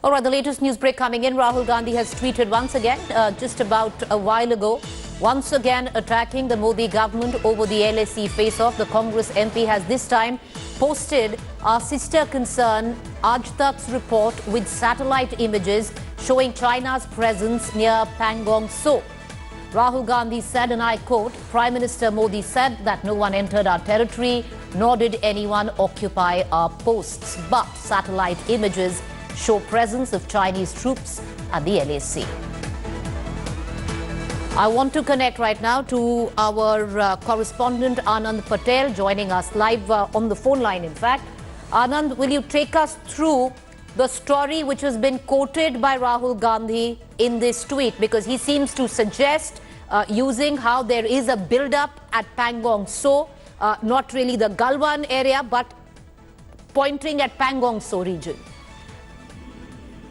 All right, the latest news break coming in. Rahul Gandhi has tweeted once again, just about a while ago, once again attacking the Modi government over the LAC face-off. The Congress MP has this time posted our sister concern Aajtak's report with satellite images showing China's presence near Pangong Tso. Rahul Gandhi said, and I quote, Prime Minister Modi said that no one entered our territory, nor did anyone occupy our posts. But satellite images show presence of Chinese troops at the LAC. I want to connect right now to our correspondent Anand Patel, joining us live on the phone line, in fact. Anand, will you take us through the story which has been quoted by Rahul Gandhi in this tweet? Because he seems to suggest using how there is a build-up at Pangong Tso, not really the Galwan area, but pointing at Pangong Tso region.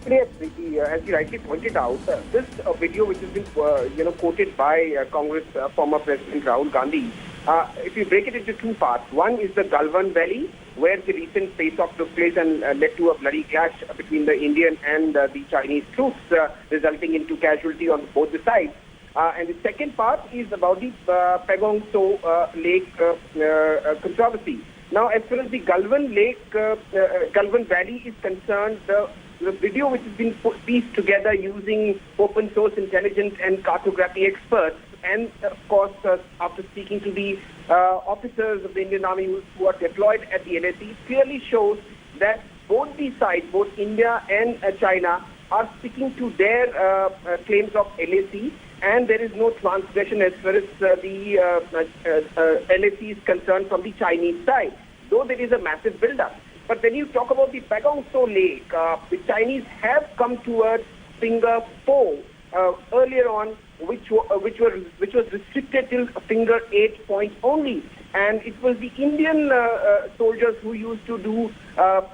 Yes, Preeti, as you rightly pointed out, this video which has been quoted by Congress former President Rahul Gandhi, if you break it into two parts, one is the Galwan Valley, where the recent face-off took place and led to a bloody clash between the Indian and the Chinese troops, resulting into casualty on both the sides. And the second part is about the Pangong Tso Lake controversy. Now, as far as the Galwan Valley is concerned, the video which has been pieced together using open source intelligence and cartography experts, and of course after speaking to the officers of the Indian Army who are deployed at the LAC, clearly shows that both the sides, both India and China, are sticking to their claims of LAC, and there is no transgression as far as the LAC is concerned from the Chinese side, though there is a massive build-up. But when you talk about the Pangong Tso Lake, the Chinese have come towards finger 4 earlier on, which was restricted till finger 8 point only, and it was the Indian soldiers who used to do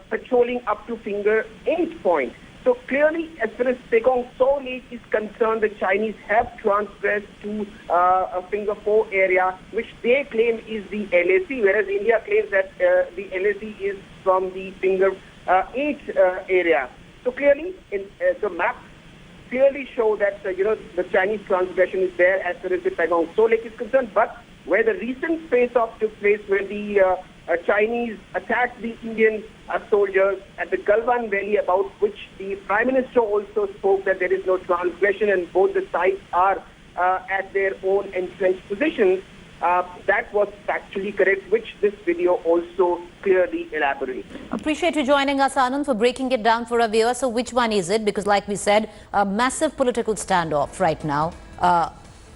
patrolling up to finger 8 point. So clearly, as far as Pangong Tso Lake is concerned, the Chinese have transgressed to a finger 4 area, which they claim is the LAC, whereas India claims that the LAC is from the finger 8 area. So clearly, the maps clearly show that the Chinese transgression is there as far as the Pangong Tso Lake is concerned. But where the recent face-off took place, where the Chinese attacked the Indian soldiers at the Galwan Valley, about which the Prime Minister also spoke that there is no transgression and both the sides are at their own entrenched positions, that was factually correct, which this video also clearly elaborates. Appreciate you joining us, Anand, for breaking it down for our viewers. So which one is it? Because like we said, a massive political standoff right now.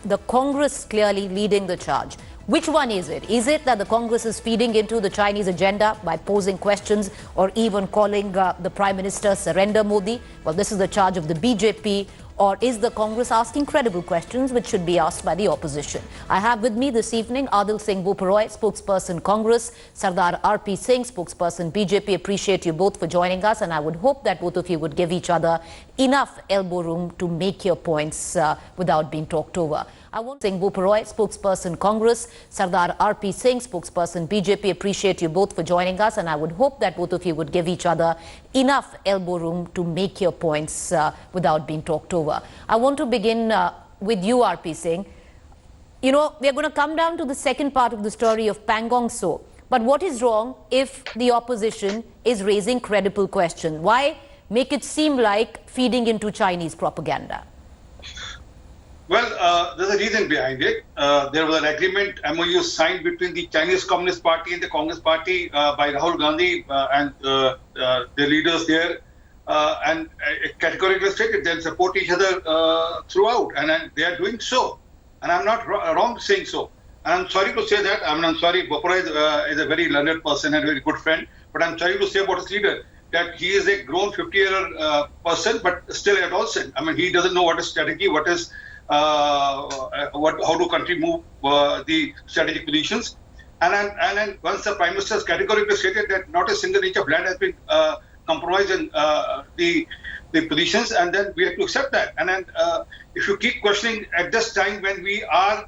The Congress clearly leading the charge. Which one is it? Is it that the Congress is feeding into the Chinese agenda by posing questions or even calling the Prime Minister surrender Modi? Well, this is the charge of the BJP. Or is the Congress asking credible questions which should be asked by the opposition? I have with me this evening Aadil Sing Boparai, spokesperson Congress, Sardar R P Singh, spokesperson BJP. Appreciate you both for joining us, and I would hope that both of you would give each other enough elbow room to make your points without being talked over. I want Sing Boparai, spokesperson Congress, Sardar R P Singh, spokesperson BJP. Appreciate you both for joining us, and I would hope that both of you would give each other enough elbow room to make your points without being talked over. I want to begin with you, R P Singh. You know, we are going to come down to the second part of the story of Pangong Tso. But what is wrong if the opposition is raising credible questions? Why make it seem like feeding into Chinese propaganda? Well, there's a reason behind it. There was an agreement, MOU signed between the Chinese Communist Party and the Congress Party by Rahul Gandhi and the leaders there. And categorically stated they'll support each other throughout, and they are doing so. And I'm not wrong saying so. And I'm sorry to say that. I'm sorry, Boparai is a very learned person and a very good friend, but I'm sorry to say about his leader that he is a grown 50-year person, but still an adolescent. I mean, he doesn't know what is strategy, what is how do country move the strategic positions. And then once the Prime Minister has categorically stated that not a single inch of land has been compromised in the positions, and then we have to accept that. And then if you keep questioning at this time when we are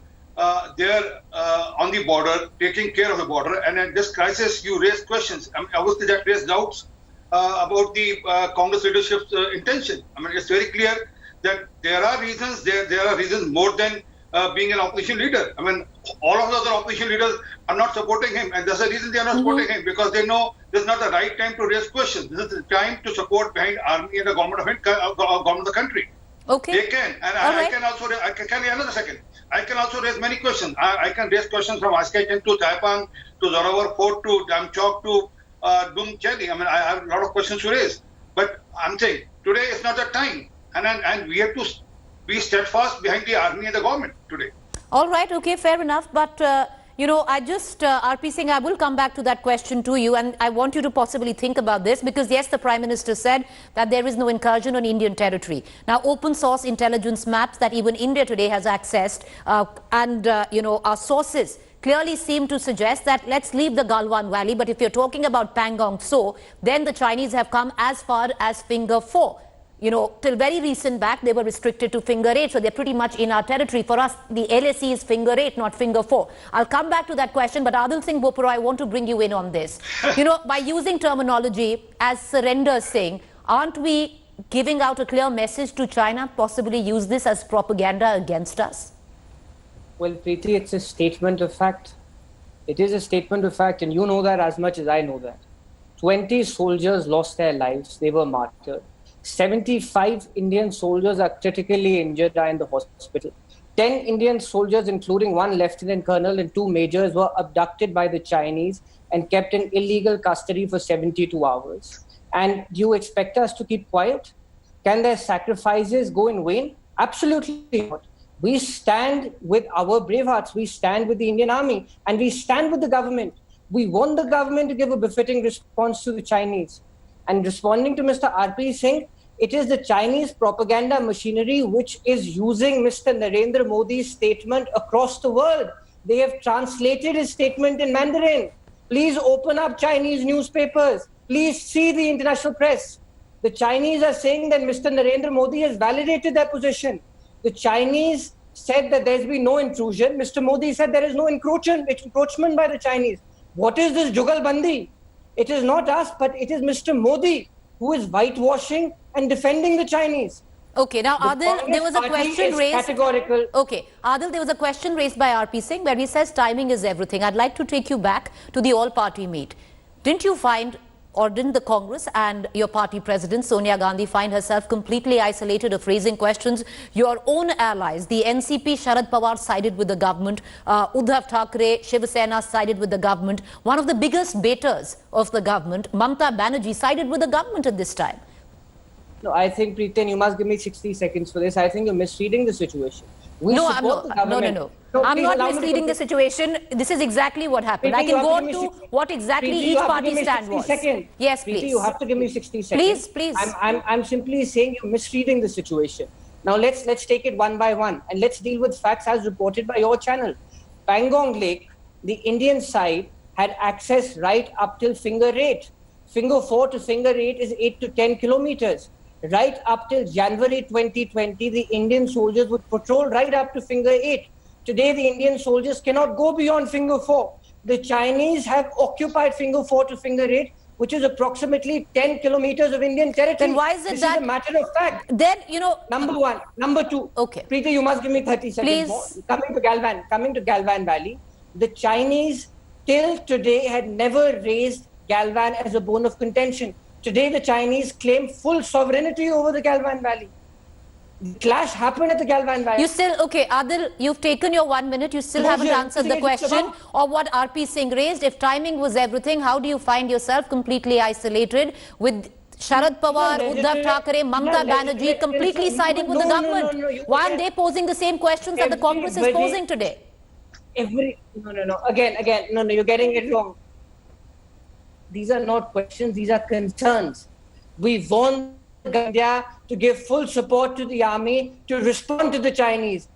there on the border, taking care of the border, and at this crisis you raise questions. I mean, obviously that raises doubts. about the Congress leadership's intention. I mean, it's very clear that there are reasons. There are reasons more than being an opposition leader. I mean, all of the other opposition leaders are not supporting him, and that's the reason they are not supporting him, because they know this is not the right time to raise questions. This is the time to support behind army and the government of the country. Okay. They can, and I can also. Can another second. I can also raise many questions. I can raise questions from Aajtak to Taipang to Zorawar Fort to Damchok to Dung Cheli. I mean, I have a lot of questions to raise. But I'm saying today is not the time, and we have to be steadfast behind the army and the government today. All right, okay, fair enough. But, I just, R P Singh, I will come back to that question to you, and I want you to possibly think about this, because yes, the Prime Minister said that there is no incursion on Indian territory. Now, open source intelligence maps that even India today has accessed, our sources clearly seem to suggest that let's leave the Galwan Valley, but if you're talking about Pangong Tso, then the Chinese have come as far as Finger 4. Till very recent back, they were restricted to Finger 8, so they're pretty much in our territory. For us, the LAC is Finger 8, not Finger 4. I'll come back to that question, but Aadil Sing Boparai, I want to bring you in on this. By using terminology as surrender Singh, aren't we giving out a clear message to China, possibly use this as propaganda against us? Well, Preeti, it's a statement of fact. It is a statement of fact, and you know that as much as I know that. 20 soldiers lost their lives. They were martyred. 75 Indian soldiers are critically injured, are in the hospital. 10 Indian soldiers, including one lieutenant colonel and 2 majors, were abducted by the Chinese and kept in illegal custody for 72 hours. And do you expect us to keep quiet? Can their sacrifices go in vain? Absolutely not. We stand with our brave hearts. We stand with the Indian army, and we stand with the government. We want the government to give a befitting response to the Chinese. And responding to Mr. R P Singh, it is the Chinese propaganda machinery which is using Mr. Narendra Modi's statement across the world. They have translated his statement in Mandarin. Please open up Chinese newspapers. Please see the international press. The Chinese are saying that Mr. Narendra Modi has validated their position. The Chinese said that there's been no intrusion. Mr. Modi said there is no encroachment by the Chinese. What is this Jugalbandi? It is not us, but it is Mr. Modi who is whitewashing and defending the Chinese. Okay, now Aadil, there was a question raised. Categorical. Okay, Aadil, there was a question raised by R P Singh where he says timing is everything. I'd like to take you back to the all-party meet. Didn't you find, or didn't the Congress and your party president Sonia Gandhi find herself completely isolated of raising questions? Your own allies, the NCP, Sharad Pawar sided with the government, Uddhav Thackeray, Shiv Sena sided with the government. One of the biggest baiters of the government, Mamta Banerjee, sided with the government at this time. No, I think, Preeti, you must give me 60 seconds for this. I think you're misreading the situation. No, I'm not misleading the situation. This is exactly what happened. I can go to what exactly each party stand was. Yes, please. You have to give me 60 seconds. Please. I'm simply saying you're misreading the situation. Now let's take it one by one, and let's deal with facts as reported by your channel. Pangong Lake, the Indian side, had access right up till Finger 8. Finger 4 to Finger 8 is 8 to 10 kilometers. Right up till January 2020, the Indian soldiers would patrol right up to Finger 8. Today, the Indian soldiers cannot go beyond Finger 4. The Chinese have occupied Finger 4 to Finger 8, which is approximately 10 kilometers of Indian territory. Then why is it this that... is a matter of fact. Then, Number one. Number two. Okay. Preeti, you must give me 30 seconds more. Coming to Galwan Valley, the Chinese till today had never raised Galwan as a bone of contention. Today, the Chinese claim full sovereignty over the Galwan Valley. The clash happened at the Galwan Valley. You still, okay, Aadil, you've taken your 1 minute. You still haven't answered the question of what R P Singh raised. If timing was everything, how do you find yourself completely isolated with Sharad Pawar, Uddhav Thackeray, Mamta Banerjee completely siding with the government? Why aren't they posing the same questions that the Congress is posing today? Again, you're getting it wrong. These are not questions, these are concerns. We want India to give full support to the army to respond to the Chinese.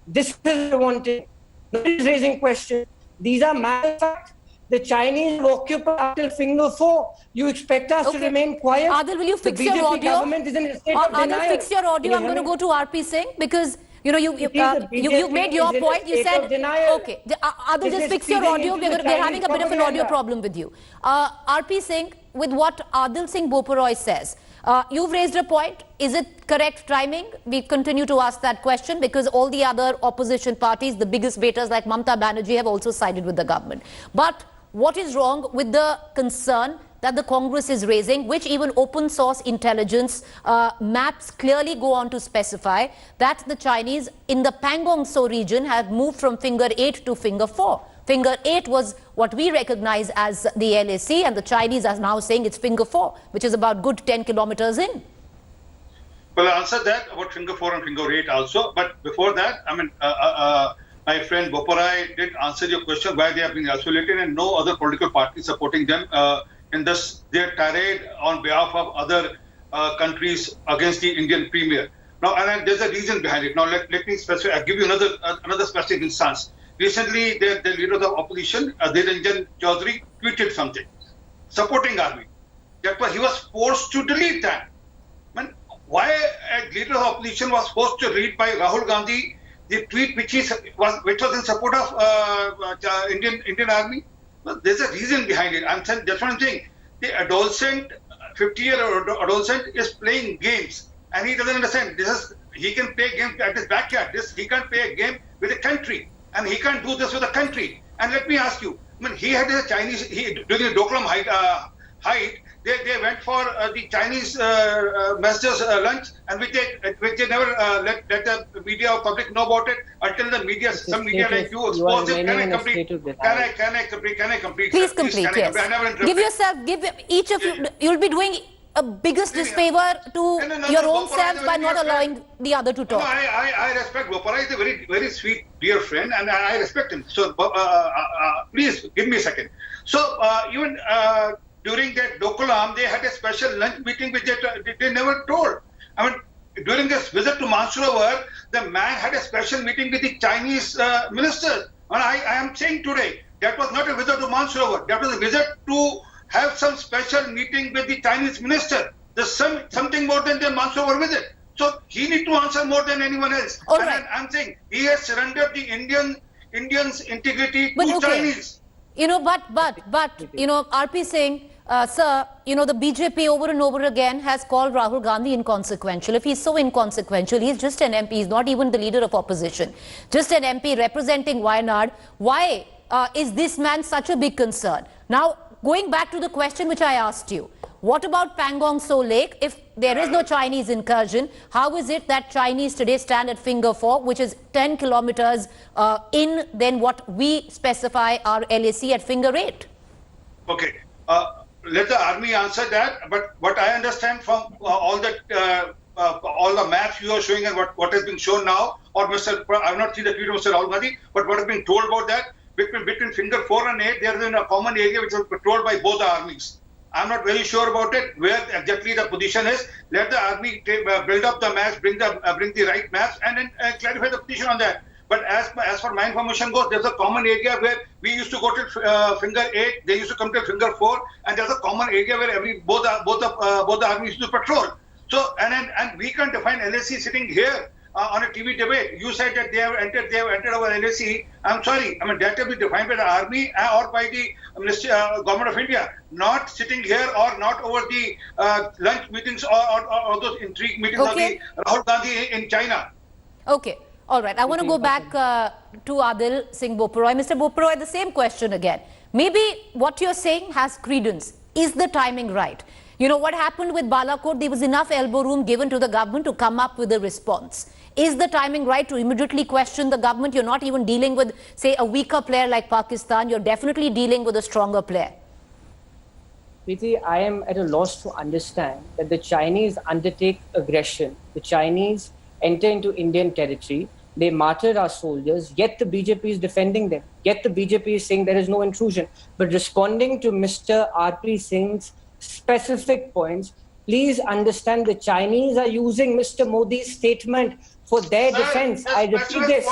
This is what we wanted. Nobody is raising questions. These are matter of fact. The Chinese have occupied up till Finger 4. You expect us to remain quiet? Adil, will you fix your audio? Government is in a state of denial. Adil, fix your audio. I'm going to go to R P Singh because You made your point. You said, okay, Aadil, just fix your audio. We're having a bit of an audio problem with you. R P Singh, with what Aadil Sing Boparai says, you've raised a point. Is it correct timing? We continue to ask that question because all the other opposition parties, the biggest baiters like Mamata Banerjee, have also sided with the government. But what is wrong with the concern that the Congress is raising, which even open source intelligence maps clearly go on to specify that the Chinese in the Pangong Tso region have moved from finger 8 to finger 4. Finger 8 was what we recognize as the LAC, and the Chinese are now saying it's finger 4, which is about good 10 kilometers in. Well, I answered that about finger 4 and finger 8 also. But before that, I mean, my friend Boparai did answer your question why they have been isolated and no other political party supporting them in this their tirade on behalf of other countries against the Indian Premier. Now, and there's a reason behind it. Now, let me specify. I'll give you another specific instance. Recently, the leader of the opposition, Preeti Choudhry, tweeted something supporting army. That was he was forced to delete that. I mean, why a leader of the opposition was forced to read by Rahul Gandhi the tweet which was in support of Indian army? Well, there's a reason behind it. That's what I'm saying. The adolescent, 50-year-old adolescent, is playing games, and he doesn't understand. He can play games at his backyard. He can't play a game with a country. And he can't do this with a country. And let me ask you, I mean, he had a Chinese, during the Doklam height, they went for the Chinese master's lunch, and which they never let the media or public know about it until the media, some media like you expose it. Can I complete? Please complete, yes. Give yourself, give each of you, you'll be doing a biggest disfavor to your own self by not allowing the other to talk. No, I respect Boparai. He's a very, very sweet, dear friend, and I respect him. So, please give me a second. So, even during that Dokulam, they had a special lunch meeting which they never told. I mean, during this visit to Mansarovar, the man had a special meeting with the Chinese minister. And I am saying today, that was not a visit to Mansarovar. That was a visit to have some special meeting with the Chinese minister. There's something more than the Mansarovar visit. So he needs to answer more than anyone else. All right. I'm saying he has surrendered the Indians' integrity to Chinese. You know, but you know, R P Singh, sir, you know, the BJP over and over again has called Rahul Gandhi inconsequential. If he's so inconsequential, he's just an MP. He's not even the leader of opposition. Just an MP representing Wayanad. Why is this man such a big concern? Now, going back to the question which I asked you, what about Pangong Tso Lake? If there is no Chinese incursion, how is it that Chinese today stand at finger 4, which is 10 kilometers in than what we specify our LAC at finger 8? Okay. Let the army answer that. But what I understand from all the maps you are showing and what has been shown now, or I have not seen the tweet of Mr. Rahul Gandhi, but what has been told about that, between finger 4 and 8, there is a common area which was patrolled by both the armies. I'm not very sure about it, where exactly the position is. Let the army build up the maps, bring the right maps, and then clarify the position on that. But as far my information goes, there's a common area where we used to go to finger 8, they used to come to finger 4, and there's a common area where both the armies used to patrol. So and we can define LAC sitting here on a TV debate. You said that they have entered our LAC. I'm sorry. I mean, that will be defined by the army or by the government of India, not sitting here or not over the lunch meetings or those intrigue meetings of the Rahul Gandhi in China. Okay. All right. I want to go back to Aadil Sing Boparai. Mr. Boparai, the same question again. Maybe what you're saying has credence. Is the timing right? You know, what happened with Balakot, there was enough elbow room given to the government to come up with a response. Is the timing right to immediately question the government? You're not even dealing with, say, a weaker player like Pakistan. You're definitely dealing with a stronger player. Preeti, I am at a loss to understand that the Chinese undertake aggression. The Chinese enter into Indian territory. They martyr our soldiers, yet the BJP is defending them. Yet the BJP is saying there is no intrusion. But responding to Mr. R P Singh's specific points, please understand the Chinese are using Mr. Modi's statement for their defense. I repeat this.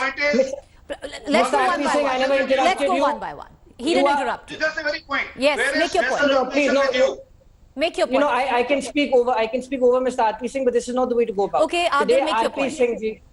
Let's go one by one. He didn't interrupt you. That's the very point. Yes, make your point. No, please, no. Make your point. You know, I can speak over Mr. R P Singh, but this is not the way to go about. Okay, Aadil, make your point.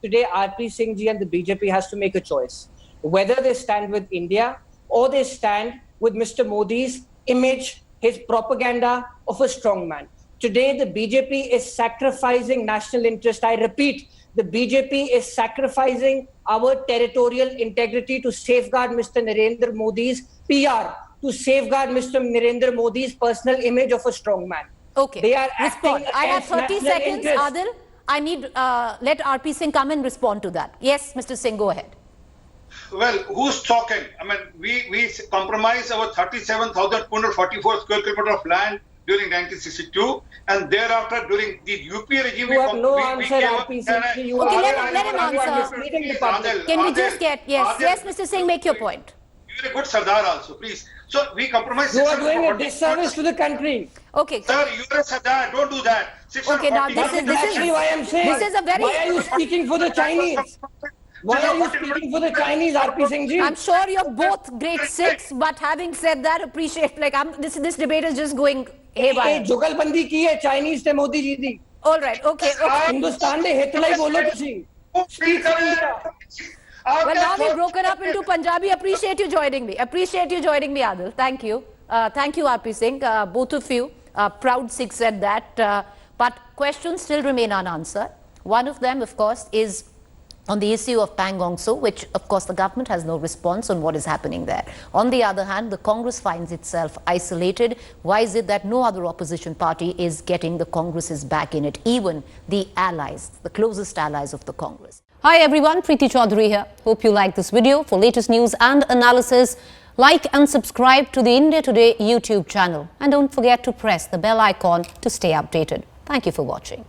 Today, R P Singh ji and the BJP has to make a choice whether they stand with India or they stand with Mr. Modi's image, his propaganda of a strong man. Today, the BJP is sacrificing national interest. I repeat, the BJP is sacrificing our territorial integrity to safeguard Mr. Narendra Modi's PR, to safeguard Mr. Narendra Modi's personal image of a strong man. Okay. They are respond. acting I have 30 against national seconds, interest. Aadil. I need let RP Singh come and respond to that. Yes, Mr. Singh, go ahead. Well, who's talking? I mean, we compromised our 37,244 square kilometer of land during 1962, and thereafter during the UPA regime, You have no answer, RP Singh. You Okay, are- let him answer. misleading the public. Can we just get, yes, Mr. Singh, make your point. You're a good Sardar also, please. So we compromised. You are doing a 640 disservice to the country. Okay. Sir, you're a Sardar, don't do that. Okay, now this is Exactly why I'm saying. this is a very. Why are you speaking for the Chinese? Why are you speaking for the Chinese, RP Singh ji? I'm sure you're both grade 6, but having said that, appreciate this debate is just going haywire. जुगलबंदी की है Chinese से मोदी जी दी. All right, okay. Hindustan ने हितलाई बोलो तुसी. Speak for India. Well, now we've broken up into Punjabi. Appreciate you joining me. Appreciate you joining me, Aadil. Thank you. Thank you, RP Singh. Both of you, proud Sikh said that. But questions still remain unanswered. One of them, of course, is on the issue of Pangong Tso, which, of course, the government has no response on what is happening there. On the other hand, the Congress finds itself isolated. Why is it that no other opposition party is getting the Congress's back in it, even the allies, the closest allies of the Congress? Hi everyone, Preeti Choudhry here. Hope you like this video. For latest news and analysis, like and subscribe to the India Today YouTube channel. And don't forget to press the bell icon to stay updated. Thank you for watching.